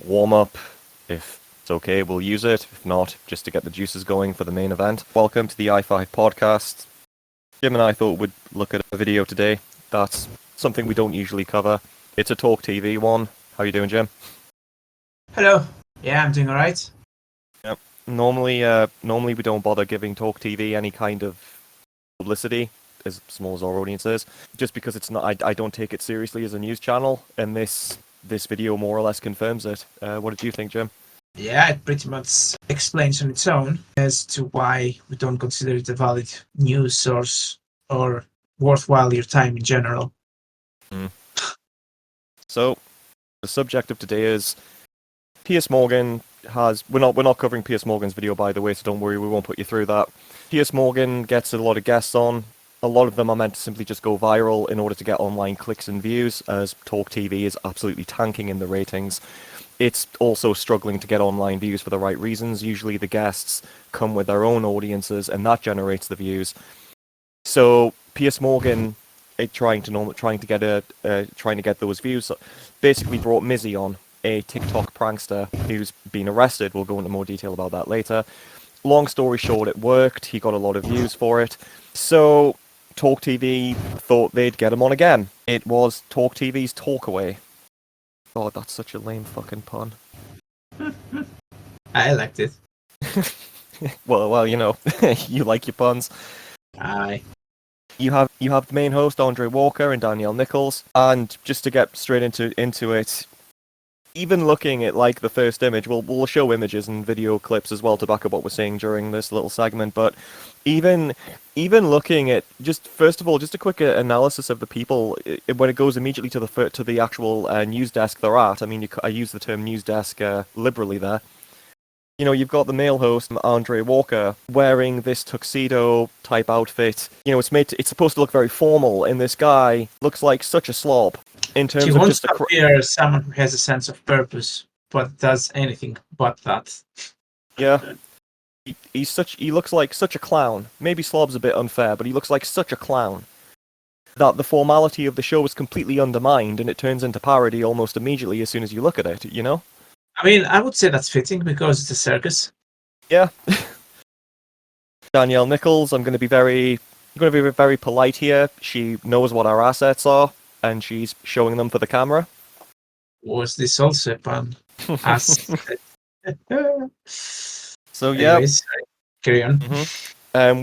warm up. If it's okay, we'll use it. If not, just to get the juices going for the main event. Welcome to the i5 podcast. Jim and I thought we'd look at a video today. That's something we don't usually cover. It's a Talk TV one. How you doing, Jim? Hello. Yeah, I'm doing alright. Yep. Normally we don't bother giving Talk TV any kind of publicity, as small as our audience is, just because it's not. I don't take it seriously as a news channel, and this video more or less confirms it. What did you think, Jim? Yeah, it pretty much explains on its own as to why we don't consider it a valid news source or worthwhile your time in general. So, the subject of today is Piers Morgan has. We're not covering Piers Morgan's video, by the way, so don't worry, we won't put you through that. Piers Morgan gets a lot of guests on. A lot of them are meant to simply just go viral in order to get online clicks and views, as Talk TV is absolutely tanking in the ratings. It's also struggling to get online views for the right reasons. Usually the guests come with their own audiences, and that generates the views. So Piers Morgan, trying to get those views, basically brought Mizzy on, a TikTok prankster who's been arrested. We'll go into more detail about that later. Long story short, it worked. He got a lot of views for it. So Talk TV thought they'd get him on again. It was Talk TV's Talkaway. Oh, that's such a lame fucking pun. I liked it. well, you know, you like your puns. Aye. You have the main host, Andre Walker, and Danielle Nichols. And just to get straight into it, even looking at like the first image, we'll show images and video clips as well to back up what we're saying during this little segment. But even looking at first of all, just a quick analysis of the people when it goes immediately to the actual news desk they're at. I mean, I use the term news desk liberally there. You know, you've got the male host, Andre Walker, wearing this tuxedo type outfit. You know, it's supposed to look very formal, and this guy looks like such a slob. In terms He of wants just to appear someone who has a sense of purpose, but does anything but that. Yeah. He looks like such a clown. Maybe slob's a bit unfair, but he looks like such a clown that the formality of the show is completely undermined, and it turns into parody almost immediately as soon as you look at it, you know? I mean, I would say that's fitting because it's a circus. Yeah. Danielle Nichols, I'm going to be very polite here. She knows what our assets are, and she's showing them for the camera. Was this also a pun? So yeah. Anyways, carry on.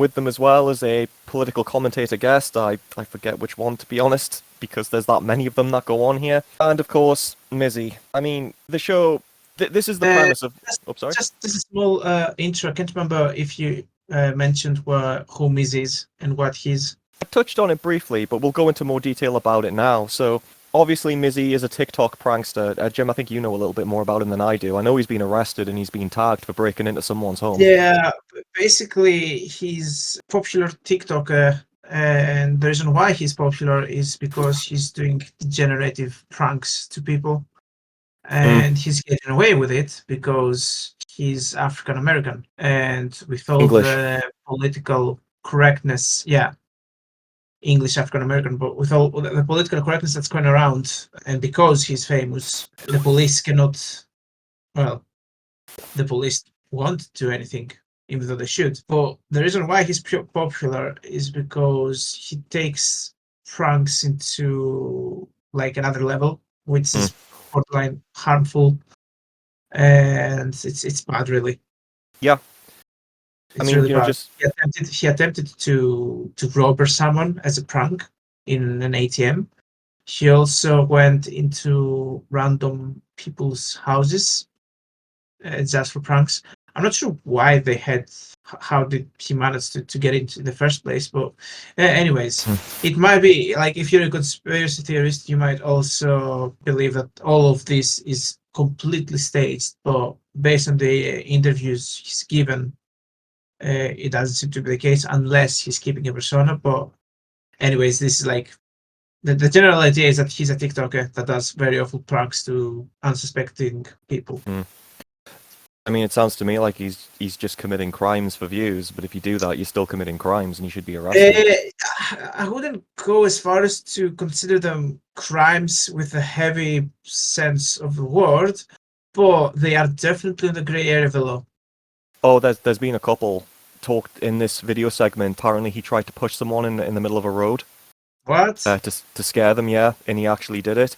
With them as well as a political commentator guest. I forget which one, to be honest, because there's that many of them that go on here. And of course, Mizzy. I mean, the show. This is the premise of. Sorry. Just a small intro. I can't remember if you mentioned who Mizzy is and what he's. I touched on it briefly, but we'll go into more detail about it now. So, obviously, Mizzy is a TikTok prankster. Jim, I think you know a little bit more about him than I do. I know he's been arrested and he's been tagged for breaking into someone's home. Yeah, basically, he's a popular TikToker, and the reason why he's popular is because he's doing degenerative pranks to people. And he's getting away with it because he's African American, and with all the political correctness, English African American, but with all the political correctness that's going around, and because he's famous, the police cannot. Well, the police won't do anything, even though they should. But the reason why he's popular is because he takes pranks into like another level, which is borderline harmful, and it's bad, really. Yeah, it's I mean, really you know, bad. just He attempted to rob someone as a prank in an ATM. He also went into random people's houses just for pranks. I'm not sure why they had. How did he manage to get into in the first place? But anyways, it might be like if you're a conspiracy theorist, you might also believe that all of this is completely staged. But based on the interviews he's given, it doesn't seem to be the case unless he's keeping a persona. But anyways, this is like the general idea is that he's a TikToker that does very awful pranks to unsuspecting people. I mean, it sounds to me like he's just committing crimes for views, but if you do that, you're still committing crimes and you should be arrested. I wouldn't go as far as to consider them crimes with a heavy sense of the word, but they are definitely in the grey area of the law. Oh, there's been a couple talked in this video segment. Apparently, he tried to push someone in the middle of a road What? to scare them. Yeah, and he actually did it.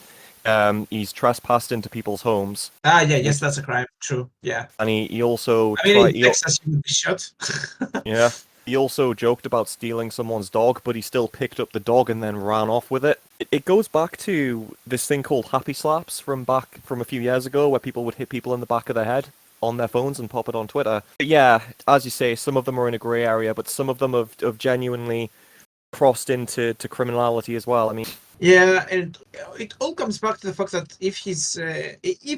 He's trespassed into people's homes. Yes, that's a crime. True. Yeah. And he also I mean, in tried. Texas, you would be shot. Yeah. He also joked about stealing someone's dog, but he still picked up the dog and then ran off with it. It goes back to this thing called happy slaps from a few years ago, where people would hit people in the back of their head on their phones and pop it on Twitter. But yeah, as you say, some of them are in a grey area, but some of them have genuinely crossed into criminality as well. I mean, Yeah, and it all comes back to the fact that if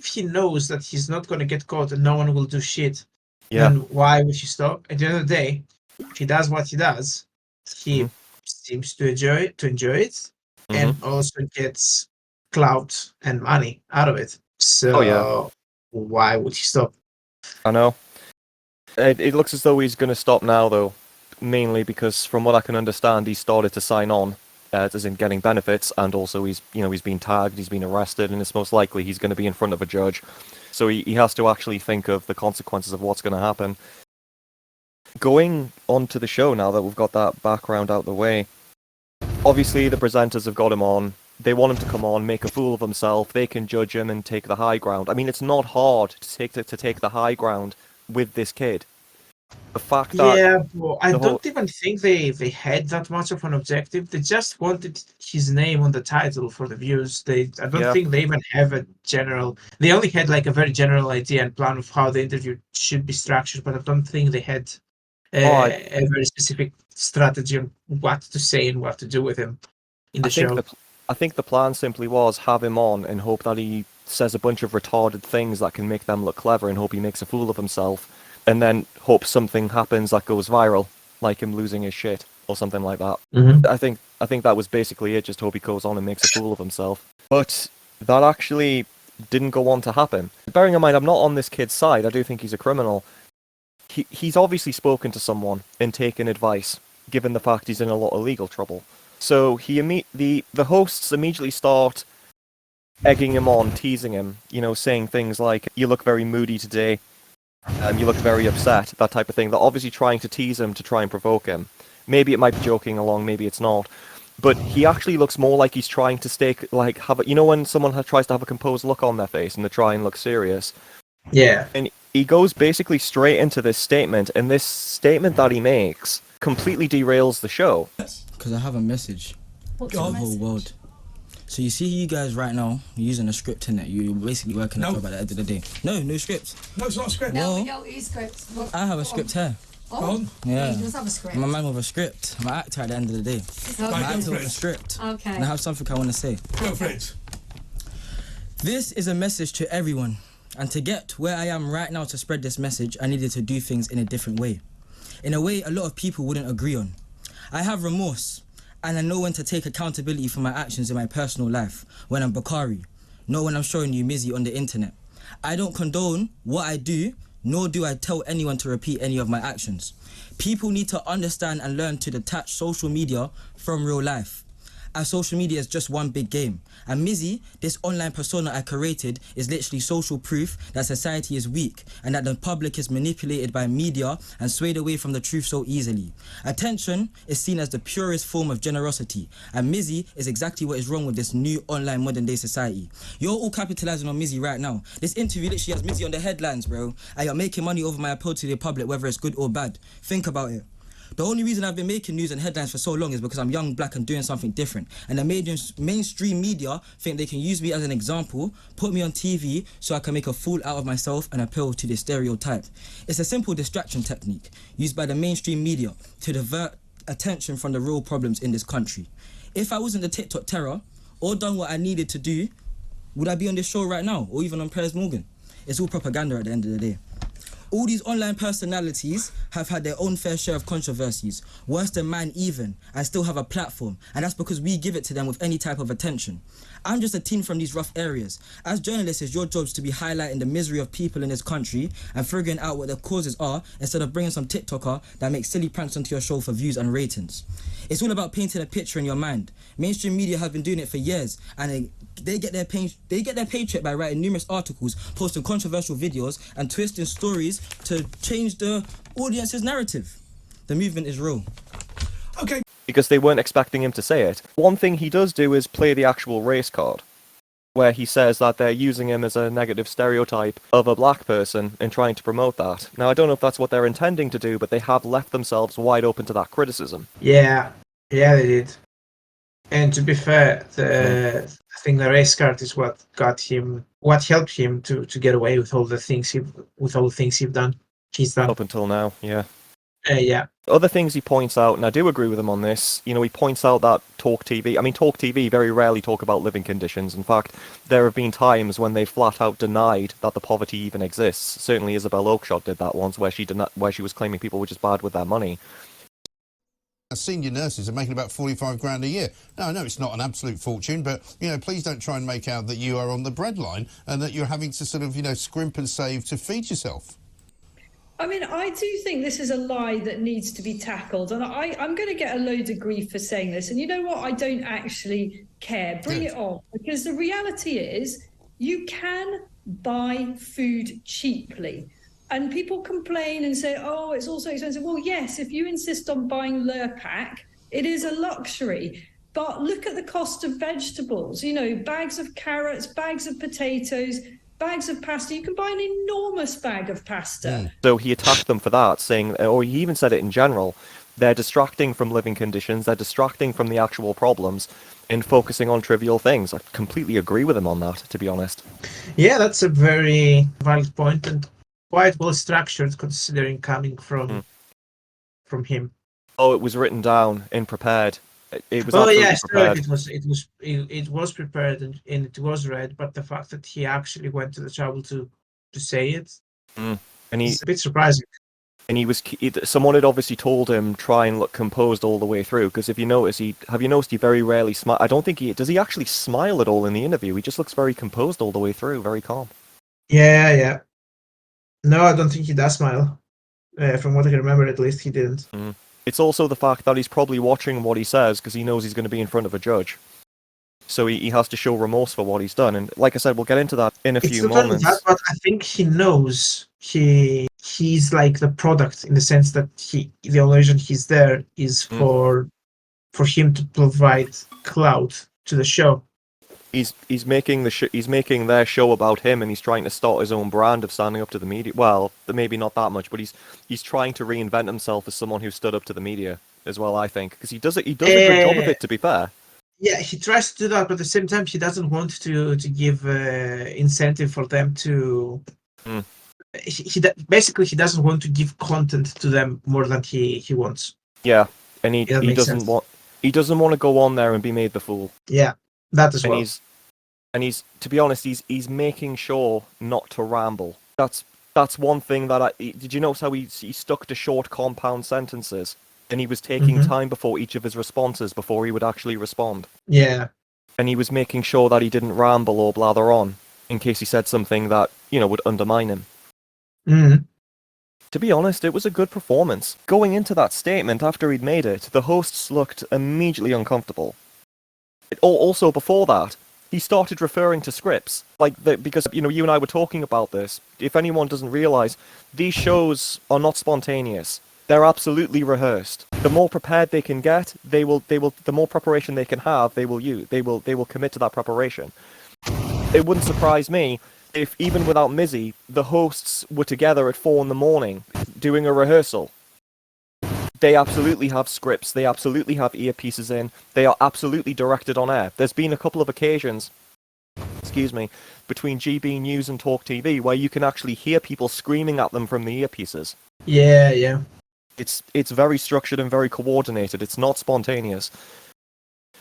he knows that he's not going to get caught and no one will do shit, yeah, then why would he stop? At the end of the day, if he does what he does, he seems to enjoy it, and also gets clout and money out of it. So Oh, yeah. why would he stop? I know. It looks as though he's going to stop now, though, mainly because from what I can understand, he started to sign on, as in getting benefits, and also he's been tagged, he's been arrested, and it's most likely he's going to be in front of a judge. So he has to actually think of the consequences of what's going to happen. Going on to the show now that we've got that background out the way, obviously the presenters have got him on. They want him to come on, make a fool of himself. They can judge him and take the high ground. I mean, it's not hard to take the high ground with this kid. The fact that Yeah, but I don't even think they had that much of an objective. They just wanted his name on the title for the views. I don't think they even have a general. They only had like a very general idea and plan of how the interview should be structured, but I don't think they had a very specific strategy on what to say and what to do with him in the show. I think the plan simply was have him on and hope that he says a bunch of retarded things that can make them look clever and hope he makes a fool of himself, and then hope something happens that goes viral, like him losing his shit or something like that. I think that was basically it. Just hope he goes on and makes a fool of himself. But that actually didn't go on to happen. Bearing in mind, I'm not on this kid's side. I do think he's a criminal. He's obviously spoken to someone and taken advice, given the fact he's in a lot of legal trouble. So the hosts immediately start egging him on, teasing him, saying things like, "You look very moody today. You look very upset," that type of thing. They're obviously trying to tease him to try and provoke him. Maybe it might be joking along, maybe it's not. But he actually looks more like he's trying to when someone tries to have a composed look on their face and they try and look serious. Yeah. And he goes basically straight into this statement, and this statement that he makes completely derails the show. Because I have a message to the whole world. So you see you guys right now, you're using a script in it. You're basically working a job at the end of the day. No script. No, it's not a script. Well, No, we don't use scripts. I have a script here. Oh, yeah. He does have a script. I'm a man with a script. I'm an actor at the end of the day. I'm an actor with a script. Okay. And I have something I want to say. Go for it. This is a message to everyone. And to get where I am right now to spread this message, I needed to do things in a different way. In a way a lot of people wouldn't agree on. I have remorse. And I know when to take accountability for my actions in my personal life, when I'm Bakari, not when I'm showing you Mizzy on the internet. I don't condone what I do, nor do I tell anyone to repeat any of my actions. People need to understand and learn to detach social media from real life. As social media is just one big game. And Mizzy, this online persona I created, is literally social proof that society is weak and that the public is manipulated by media and swayed away from the truth so easily. Attention is seen as the purest form of generosity, and Mizzy is exactly what is wrong with this new online modern day society. You're all capitalizing on Mizzy right now. This interview literally has Mizzy on the headlines, bro, and you're making money over my appeal to the public, whether it's good or bad. Think about it. The only reason I've been making news and headlines for so long is because I'm young, black, and doing something different. And the mainstream media think they can use me as an example, put me on TV so I can make a fool out of myself and appeal to this stereotype. It's a simple distraction technique used by the mainstream media to divert attention from the real problems in this country. If I wasn't the TikTok terror or done what I needed to do, would I be on this show right now or even on Piers Morgan? It's all propaganda at the end of the day. All these online personalities have had their own fair share of controversies, worse than mine even, and still have a platform, and that's because we give it to them with any type of attention. I'm just a teen from these rough areas. As journalists, it's your jobs to be highlighting the misery of people in this country and figuring out what the causes are instead of bringing some TikToker that makes silly pranks onto your show for views and ratings. It's all about painting a picture in your mind. Mainstream media have been doing it for years, and they get their paycheck by writing numerous articles, posting controversial videos, and twisting stories to change the audience's narrative. The movement is real. Okay. Because they weren't expecting him to say it. One thing he does do is play the actual race card, where he says that they're using him as a negative stereotype of a black person and trying to promote that. Now, I don't know if that's what they're intending to do, but they have left themselves wide open to that criticism. Yeah, they did. And to be fair, I think the race card is what helped him to get away with all the things he's done. Up until now, yeah. Yeah. Other things he points out, and I do agree with him on this, he points out that Talk TV very rarely talk about living conditions. In fact, there have been times when they flat out denied that the poverty even exists. Certainly Isabel Oakeshott did that once, where she was claiming people were just bad with their money. Senior nurses are making about 45 grand a year. No, it's not an absolute fortune, but, please don't try and make out that you are on the breadline and that you're having to sort of, scrimp and save to feed yourself. I mean, I do think this is a lie that needs to be tackled, and I'm going to get a load of grief for saying this. And you know what? I don't actually care. Bring it on. Because the reality is you can buy food cheaply. And people complain and say, oh, it's also expensive. Well, yes, if you insist on buying Lurpak, it is a luxury. But look at the cost of vegetables, bags of carrots, bags of potatoes, bags of pasta. You can buy an enormous bag of pasta. So he attacked them for that, saying, or he even said it in general, they're distracting from living conditions, they're distracting from the actual problems and focusing on trivial things. I completely agree with him on that, to be honest. Yeah, that's a very valid point and quite well structured, considering coming from him. Oh, it was written down and prepared. It was prepared. Prepared. It was prepared and it was read, but the fact that he actually went to the trouble to say it, and it's a bit surprising. And someone had obviously told him try and look composed all the way through, because if you notice, he very rarely smile. I don't think does he actually smile at all in the interview. He just looks very composed all the way through, very calm. Yeah. No, I don't think he does smile. From what I can remember, at least he didn't. It's also the fact that he's probably watching what he says because he knows he's going to be in front of a judge. So he has to show remorse for what he's done. And like I said, we'll get into that in a few moments. That, but I think he knows he's like the product, in the sense that the only reason he's there is for him to provide clout to the show. He's making their show about him, and he's trying to start his own brand of standing up to the media. Well, maybe not that much, but he's trying to reinvent himself as someone who stood up to the media as well. I think because he does a good job of it. To be fair, yeah, he tries to do that, but at the same time, he doesn't want to give incentive for them to. He doesn't want to give content to them more than he wants. Yeah, and he doesn't want to go on there and be made the fool. Yeah. That as well. He's to be honest, he's making sure not to ramble. That's one thing that did you notice how he stuck to short compound sentences, and he was taking time before each of his responses before he would actually respond. Yeah. And he was making sure that he didn't ramble or blather on in case he said something that would undermine him. To be honest, it was a good performance. Going into that statement after he'd made it, the hosts looked immediately uncomfortable. Also, before that, he started referring to scripts, because you and I were talking about this. If anyone doesn't realize, these shows are not spontaneous; they're absolutely rehearsed. The more prepared they can get, they will. The more preparation they can have, they will commit to that preparation. It wouldn't surprise me if, even without Mizzy, the hosts were together at 4 a.m. doing a rehearsal. They absolutely have scripts, they absolutely have earpieces in, they are absolutely directed on air. There's been a couple of occasions, between GB News and Talk TV where you can actually hear people screaming at them from the earpieces. Yeah. It's very structured and very coordinated, it's not spontaneous.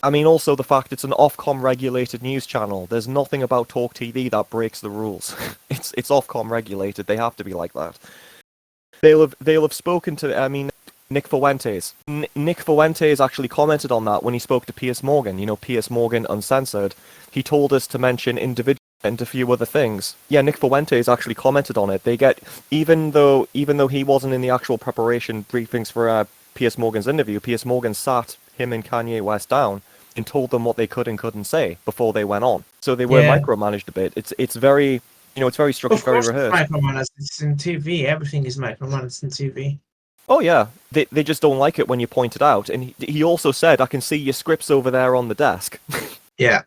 I mean, also the fact it's an Ofcom regulated news channel. There's nothing about Talk TV that breaks the rules. It's Ofcom regulated, they have to be like that. they'll have spoken to, I mean, Nick Fuentes. Nick Fuentes actually commented on that when he spoke to Piers Morgan. You know, Piers Morgan Uncensored. He told us to mention individual and a few other things. Yeah, Nick Fuentes actually commented on it. They get, even though he wasn't in the actual preparation briefings for Piers Morgan's interview, Piers Morgan sat him and Kanye West down and told them what they could and couldn't say before they went on. So they were micromanaged a bit. It's very, you know, it's very structured, very rehearsed. It's micromanaged. It's in TV. Everything is micromanaged in TV. Oh yeah, they just don't like it when you point it out. And he also said, "I can see your scripts over there on the desk." Yeah.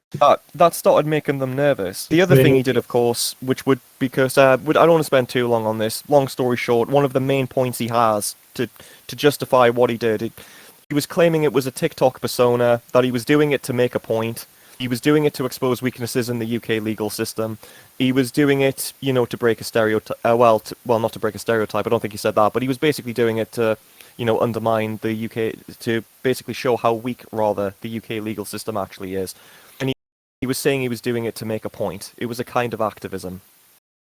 That started making them nervous. The other thing he did, of course, which would, because I don't want to spend too long on this. Long story short, one of the main points he has to justify what he did, he was claiming it was a TikTok persona, that he was doing it to make a point. He was doing it to expose weaknesses in the UK legal system. He was doing it, you know, to break a stereotype. Well, not to break a stereotype. I don't think he said that, but he was basically doing it to, you know, undermine the UK, to basically show how weak, rather, the UK legal system actually is. And he was saying he was doing it to make a point. It was a kind of activism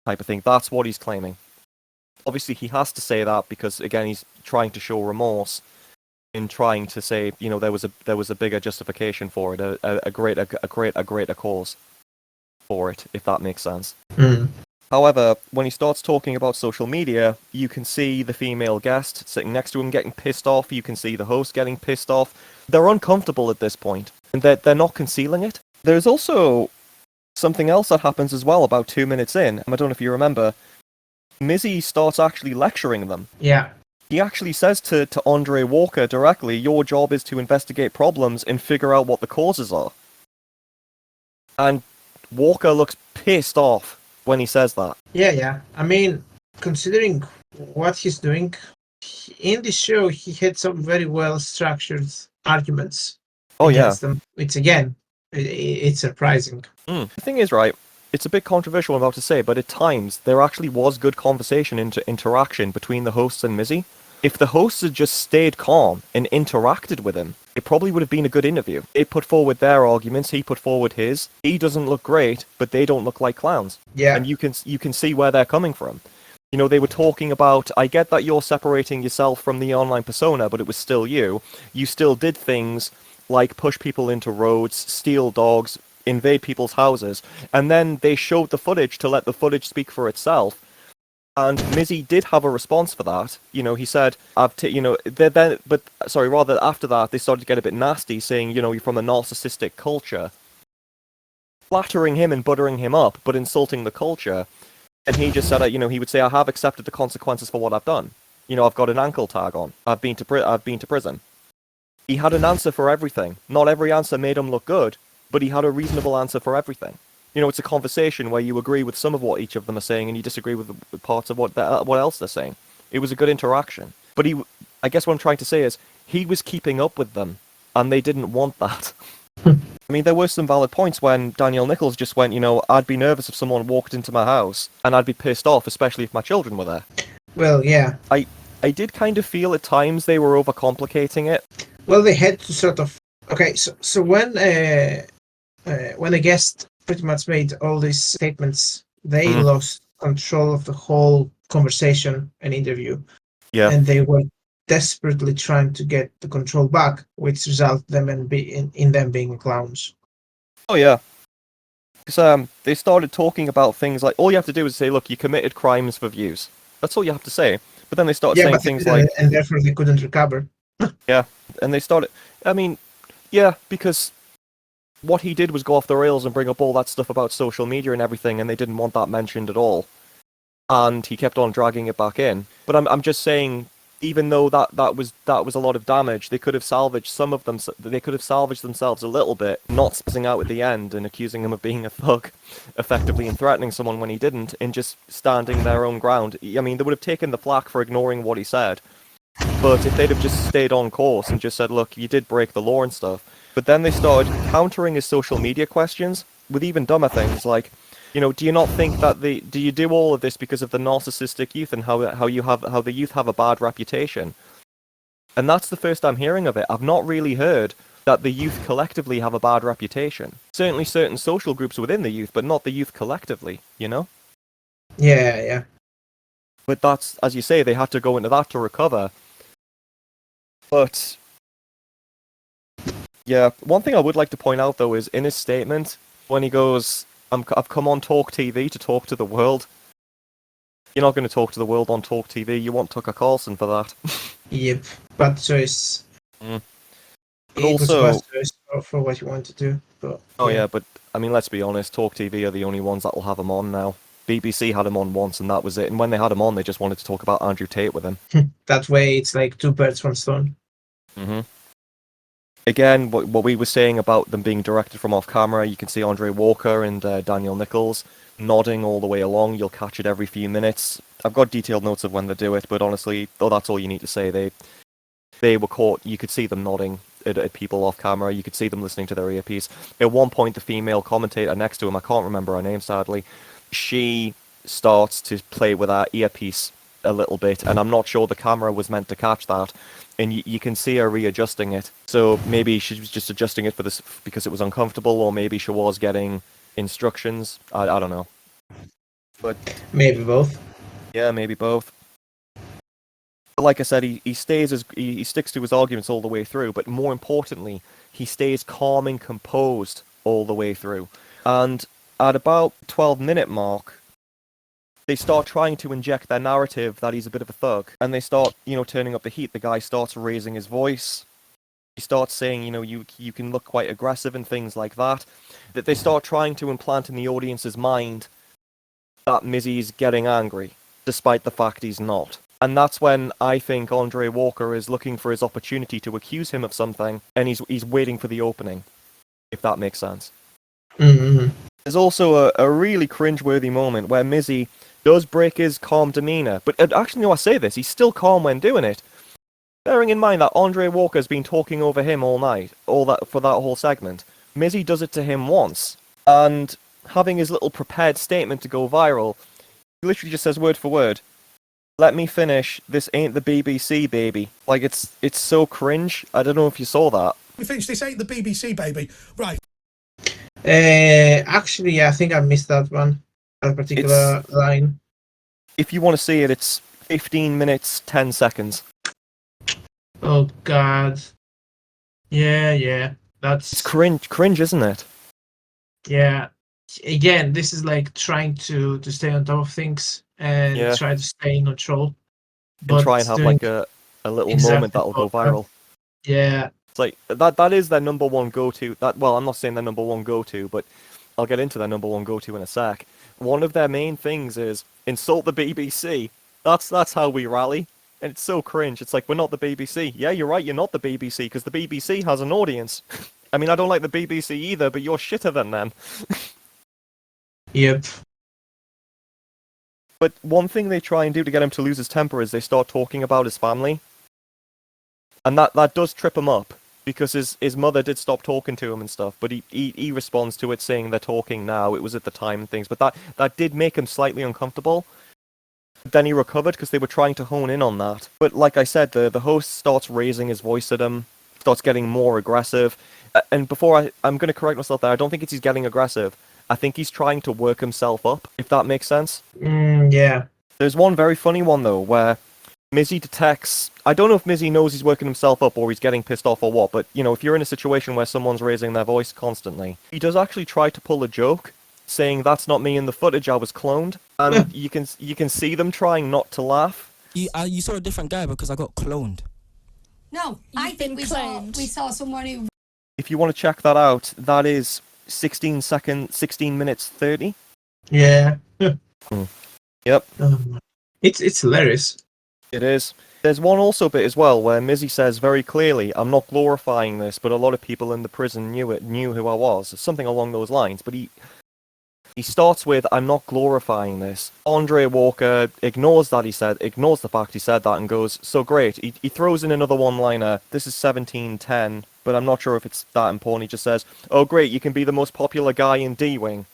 type of thing. That's what he's claiming. Obviously, he has to say that because, again, he's trying to show remorse in trying to say, you know, there was a bigger justification for it, a greater cause for it, if that makes sense. Mm. However, when he starts talking about social media, you can see the female guest sitting next to him getting pissed off. You can see the host getting pissed off. They're uncomfortable at this point, and they're not concealing it. There's also something else that happens as well about 2 minutes in. I don't know if you remember. Mizzy starts actually lecturing them. Yeah. He actually says to Andre Walker directly, "Your job is to investigate problems and figure out what the causes are." And Walker looks pissed off when he says that. Yeah. I mean, considering what he's doing, in the show, he had some very well structured arguments against them. It's surprising. The thing is, right, it's a bit controversial, I'm about to say, but at times there actually was good conversation interaction between the hosts and Mizzy. If the hosts had just stayed calm and interacted with him, it probably would have been a good interview. They put forward their arguments, he put forward his. He doesn't look great, but they don't look like clowns. Yeah. And you can see where they're coming from. You know, they were talking about, I get that you're separating yourself from the online persona, but it was still you. You still did things like push people into roads, steal dogs, invade people's houses, and then they showed the footage to let the footage speak for itself. And Mizzy did have a response for that. You know, he said, after that, they started to get a bit nasty, saying, you know, you're from a narcissistic culture, flattering him and buttering him up, but insulting the culture. And he just said, you know, he would say, I have accepted the consequences for what I've done. You know, I've got an ankle tag on. I've been to prison. He had an answer for everything. Not every answer made him look good, but he had a reasonable answer for everything. You know, it's a conversation where you agree with some of what each of them are saying and you disagree with parts of what else they're saying. It was a good interaction. But I guess what I'm trying to say is, he was keeping up with them, and they didn't want that. I mean, there were some valid points when Danielle Nichols just went, you know, I'd be nervous if someone walked into my house, and I'd be pissed off, especially if my children were there. Well, yeah. I did kind of feel at times they were overcomplicating it. Well, they had to sort of... Okay, so when a guest pretty much made all these statements, they lost control of the whole conversation and interview. Yeah. And they were desperately trying to get the control back, which resulted them in them being clowns. Oh, yeah. Because they started talking about things like, all you have to do is say, look, you committed crimes for views. That's all you have to say. But then they started saying things like... And therefore they couldn't recover. Yeah, and they started... I mean, yeah, because what he did was go off the rails and bring up all that stuff about social media and everything, and they didn't want that mentioned at all. And he kept on dragging it back in. But I'm just saying, even though that was a lot of damage, they could have salvaged some of them. They could have salvaged themselves a little bit, not spazzing out at the end and accusing him of being a thug, effectively, and threatening someone when he didn't, and just standing their own ground. I mean, they would have taken the flak for ignoring what he said. But if they'd have just stayed on course and just said, look, you did break the law and stuff. But then they started countering his social media questions with even dumber things like, you know, do you not think that do you do all of this because of the narcissistic youth and how the youth have a bad reputation? And that's the first I'm hearing of it. I've not really heard that the youth collectively have a bad reputation. Certainly certain social groups within the youth, but not the youth collectively, you know? Yeah. But that's, as you say, they had to go into that to recover. But yeah, one thing I would like to point out though is in his statement when he goes, "I've come on Talk TV to talk to the world." You're not going to talk to the world on Talk TV. You want Tucker Carlson for that. Yep, bad choice. But It was also, bad choice for what you want to do. But oh yeah, but I mean, let's be honest. Talk TV are the only ones that will have him on now. BBC had him on once, and that was it. And when they had him on, they just wanted to talk about Andrew Tate with him. That way, it's like two birds, one stone. hmm Again, what we were saying about them being directed from off camera, you can see Andre Walker and Daniel Nichols nodding all the way along. You'll catch it every few minutes. I've got detailed notes of when they do it, but honestly, that's all you need to say. They were caught. You could see them nodding at people off camera. You could see them listening to their earpiece. At one point, the female commentator next to him, I can't remember her name sadly, she starts to play with her earpiece a little bit, and I'm not sure the camera was meant to catch that. And you can see her readjusting it. So maybe she was just adjusting it for this because it was uncomfortable, or maybe she was getting instructions. I don't know. But Maybe both. yeah, maybe both. But like I said, he sticks to his arguments all the way through. But more importantly, he stays calm and composed all the way through. And at about 12-minute mark, they start trying to inject their narrative that he's a bit of a thug, and they start, turning up the heat. The guy starts raising his voice. He starts saying, you can look quite aggressive and things like that. That they start trying to implant in the audience's mind that Mizzy's getting angry, despite the fact he's not. And that's when I think Andre Walker is looking for his opportunity to accuse him of something, and he's waiting for the opening, if that makes sense. Mm-hmm. There's also a really cringeworthy moment where Mizzy does break his calm demeanor. But actually, no, I say this, he's still calm when doing it. Bearing in mind that Andre Walker's been talking over him all night, for that whole segment. Mizzy does it to him once, and having his little prepared statement to go viral, he literally just says word for word, "Let me finish, this ain't the BBC, baby." Like, it's so cringe. I don't know if you saw that. We finished, this ain't the BBC, baby. Right. Actually, I think I missed that one. That particular line. If you want to see it, it's 15 minutes, 10 seconds. Oh God. Yeah. It's cringe, isn't it? Yeah. Again, this is like trying to stay on top of things and try to stay in control. And try and have like a little moment that'll go viral. Yeah. It's like that is their number one go-to. Well, I'm not saying their number one go-to, but I'll get into their number one go-to in a sec. One of their main things is insult the BBC. That's how we rally. And it's so cringe. It's like, we're not the BBC. Yeah, you're right, you're not the BBC, because the BBC has an audience. I mean, I don't like the BBC either, but you're shitter than them. Yep. But one thing they try and do to get him to lose his temper is they start talking about his family. And that does trip him up, because his mother did stop talking to him and stuff, but he responds to it saying they're talking now, it was at the time and things, but that did make him slightly uncomfortable. Then he recovered because they were trying to hone in on that. But like I said, the host starts raising his voice at him, starts getting more aggressive. And before I'm going to correct myself there, I don't think he's getting aggressive. I think he's trying to work himself up, if that makes sense. Yeah. There's one very funny one, though, where Mizzy detects... I don't know if Mizzy knows he's working himself up or he's getting pissed off or what, but, if you're in a situation where someone's raising their voice constantly, he does actually try to pull a joke, saying, "That's not me in the footage, I was cloned." And you can see them trying not to laugh. You saw a different guy because I got cloned. No, I think we saw someone who... If you want to check that out, that is 16 minutes 30. Yeah. Yep. It's hilarious. It is. There's one also bit as well where Mizzy says very clearly, "I'm not glorifying this, but a lot of people in the prison knew who I was." Something along those lines. But he starts with, "I'm not glorifying this." Andre Walker ignores the fact he said that, and goes, "So great." He throws in another one-liner. This is 1710, but I'm not sure if it's that important. He just says, "Oh great, you can be the most popular guy in D-Wing."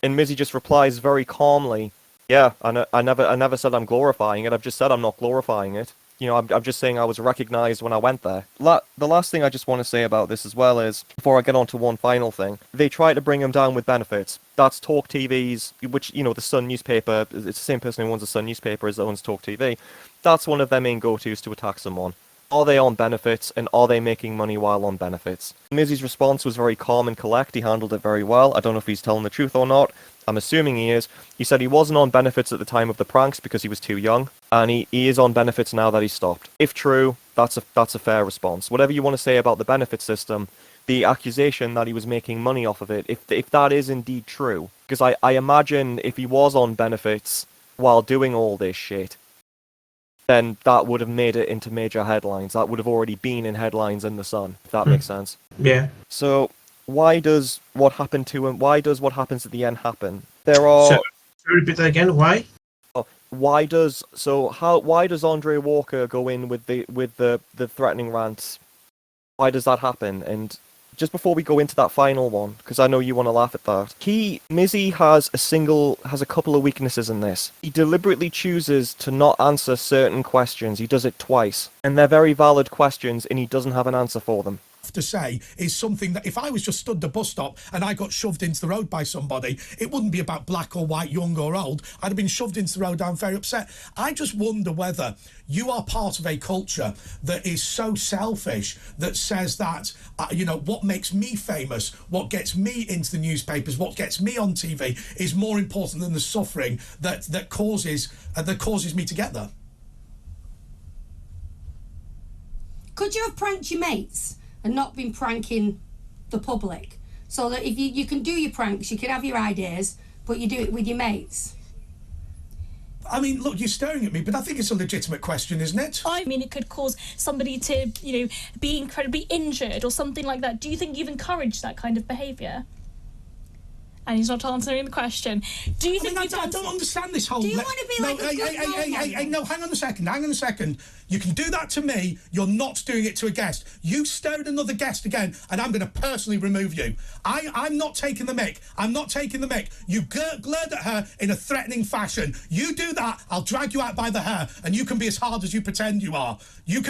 And Mizzy just replies very calmly, "Yeah, I never said I'm glorifying it. I've just said I'm not glorifying it. I'm just saying I was recognised when I went there. The last thing I just want to say about this as well is, before I get on to one final thing, they try to bring him down with benefits. That's Talk TV's, which, the Sun newspaper, it's the same person who owns the Sun newspaper as owns Talk TV. That's one of their main go-tos to attack someone. Are they on benefits, and are they making money while on benefits? Mizzy's response was very calm and collect. He handled it very well. I don't know if he's telling the truth or not. I'm assuming he is. He said he wasn't on benefits at the time of the pranks because he was too young, and he is on benefits now that he's stopped. If true, that's a fair response. Whatever you want to say about the benefit system, the accusation that he was making money off of it, if that is indeed true, because I imagine if he was on benefits while doing all this shit, then that would have made it into major headlines. That would have already been in headlines in the Sun, if that makes sense. Yeah. So why does what happened to him? Why does what happens at the end happen? There are. So, repeat that again. Why? Why does Andre Walker go in with the threatening rant? Why does that happen? And just before we go into that final one, because I know you want to laugh at that, Mizzy has a couple of weaknesses in this. He deliberately chooses to not answer certain questions. He does it twice, and they're very valid questions, and he doesn't have an answer for them. To say is something that if I was just stood at the bus stop and I got shoved into the road by somebody, it wouldn't be about black or white, young or old. I'd have been shoved into the road. I'm very upset. I just wonder whether you are part of a culture that is so selfish that says that, what makes me famous, what gets me into the newspapers, what gets me on TV is more important than the suffering that causes me to get there. Could you have pranked your mates and not been pranking the public? So that if you can do your pranks, you can have your ideas, but you do it with your mates. I mean, look, you're staring at me, but I think it's a legitimate question, isn't it? I mean, it could cause somebody to, be incredibly injured or something like that. Do you think you've encouraged that kind of behaviour? And he's not answering the question. Do you think I don't understand this whole... Do you want to be like a good hey, no, hang on a second. You can do that to me. You're not doing it to a guest. You stare at another guest again, and I'm going to personally remove you. I'm not taking the mick. You glared at her in a threatening fashion. You do that, I'll drag you out by the hair, and you can be as hard as you pretend you are. You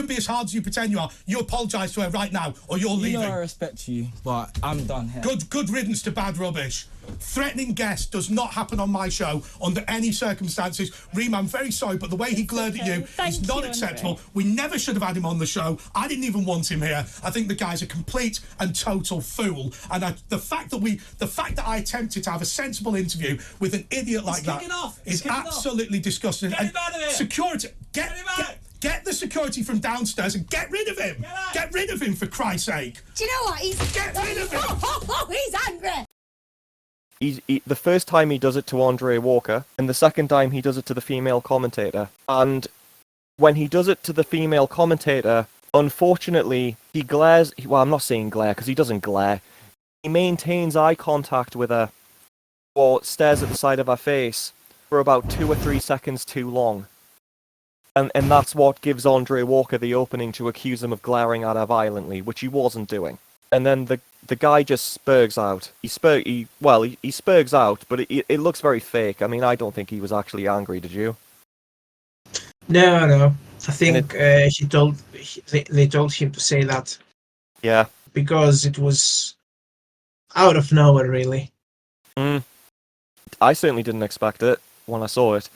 apologise to her right now, or you're leaving. I respect you, but I'm done here. Good riddance to bad rubbish. Threatening guests does not happen on my show under any circumstances. Reem, I'm very sorry, but the way he glared at you is not acceptable. We never should have had him on the show. I didn't even want him here. I think the guy's a complete and total fool. And the fact that I attempted to have a sensible interview with an idiot like that is absolutely disgusting. Get him out of here. Security, get the security from downstairs and get rid of him. Get rid of him, for Christ's sake. Do you know what? Get rid of him. He's angry. The first time he does it to Andre Walker, and the second time he does it to the female commentator. And when he does it to the female commentator, unfortunately, he glares... Well, I'm not saying glare, because he doesn't glare. He maintains eye contact with her, or stares at the side of her face, for about 2 or 3 seconds too long. And that's what gives Andre Walker the opening to accuse him of glaring at her violently, which he wasn't doing. And then the guy just spurgs out. He spurgs out, but it looks very fake. I mean, I don't think he was actually angry, did you? No. I think they told him to say that. Yeah. Because it was out of nowhere, really. I certainly didn't expect it when I saw it.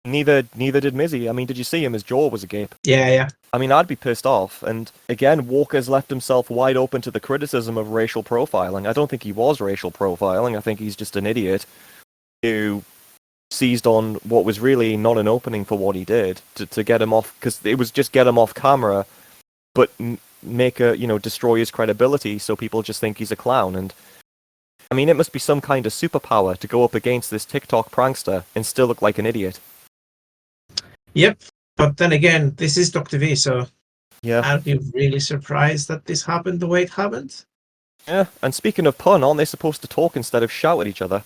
Neither did Mizzy. I mean, did you see him? His jaw was agape. Yeah. I mean, I'd be pissed off. And again, Walker's left himself wide open to the criticism of racial profiling. I don't think he was racial profiling. I think he's just an idiot who seized on what was really not an opening for what he did to get him off, because it was just get him off camera, but destroy his credibility so people just think he's a clown. And I mean, it must be some kind of superpower to go up against this TikTok prankster and still look like an idiot. Yep, but then again, this is Talk TV, so yeah. Are you really surprised that this happened the way it happened? Yeah, and speaking of pun, aren't they supposed to talk instead of shout at each other?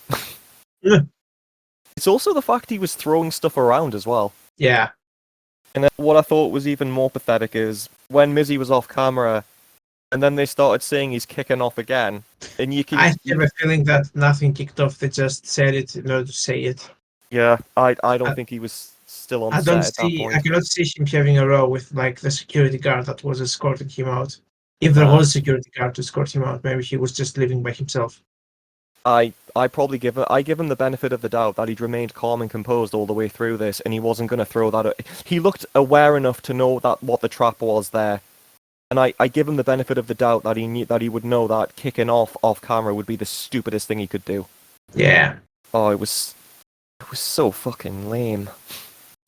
Yeah. It's also the fact he was throwing stuff around as well. Yeah. And then what I thought was even more pathetic is when Mizzy was off camera, and then they started saying he's kicking off again, and you can... I have a feeling that nothing kicked off, they just said it in order to say it. Yeah, I don't think he was still on I set don't at that see. I point. cannot see him having a row with like the security guard that was escorting him out. If there Nah. was a security guard to escort him out, maybe he was just living by himself. I give him the benefit of the doubt that he'd remained calm and composed all the way through this, and he wasn't going to throw that. He looked aware enough to know that what the trap was there, and I give him the benefit of the doubt that he knew that he would know that kicking off camera would be the stupidest thing he could do. Yeah. Oh, it was so fucking lame.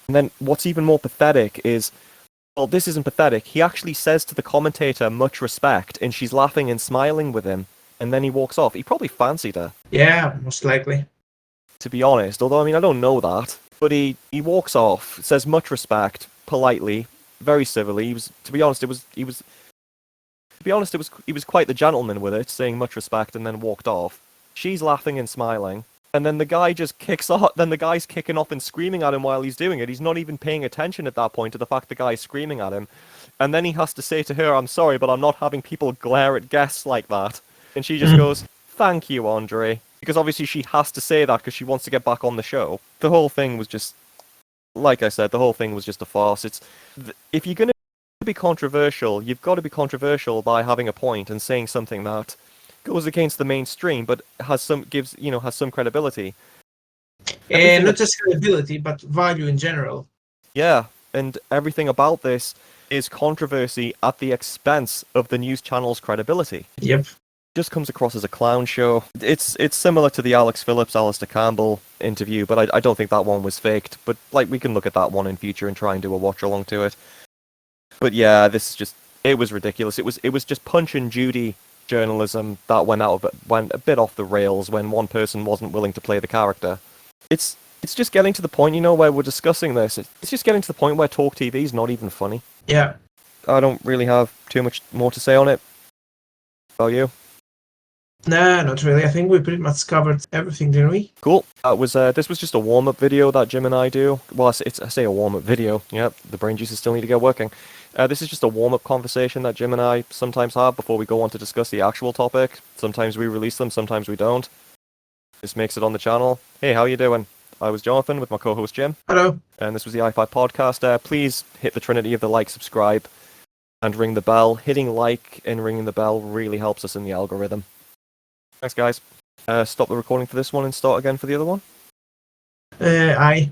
And then what's even more pathetic is, well, this isn't pathetic. He actually says to the commentator, "Much respect," and she's laughing and smiling with him. And then he walks off. He probably fancied her, Yeah, most likely. to be honest. Although, I mean, I don't know that. But he walks off, says much respect, politely, very civilly. He was, to be honest, he was quite the gentleman with it, saying much respect and then walked off. She's laughing and smiling. And then the guy just kicks off. Then the guy's kicking off and screaming at him while he's doing it. He's not even paying attention at that point to the fact the guy's screaming at him. And then he has to say to her, "I'm sorry, but I'm not having people glare at guests like that." And she just goes, "Thank you, Andre." Because obviously she has to say that because she wants to get back on the show. The whole thing was just, like I said, the whole thing was just a farce. If you're going to be controversial, you've got to be controversial by having a point and saying something that goes against the mainstream, but has some credibility. And not just credibility, but value in general. Yeah, and everything about this is controversy at the expense of the news channel's credibility. Yep. Just comes across as a clown show. It's similar to the Alex Phillips, Alistair Campbell interview, but I don't think that one was faked. But like we can look at that one in future and try and do a watch along to it. But yeah, it was ridiculous. It was just Punch and Judy journalism that went a bit off the rails when one person wasn't willing to play the character. It's just getting to the point, where we're discussing this. It's just getting to the point where Talk TV is not even funny. Yeah. I don't really have too much more to say on it. About you? Nah, not really. I think we pretty much covered everything, didn't we? Cool. This was just a warm-up video that Jim and I do. Well, I say a warm-up video. Yep, the brain juices still need to get working. This is just a warm-up conversation that Jim and I sometimes have before we go on to discuss the actual topic. Sometimes we release them, sometimes we don't. This makes it on the channel. Hey, how you doing? I was Jonathan with my co-host Jim. Hello. And this was the i5 podcast. Please hit the trinity of the like, subscribe, and ring the bell. Hitting like and ringing the bell really helps us in the algorithm. Thanks, guys. Stop the recording for this one and start again for the other one. Aye.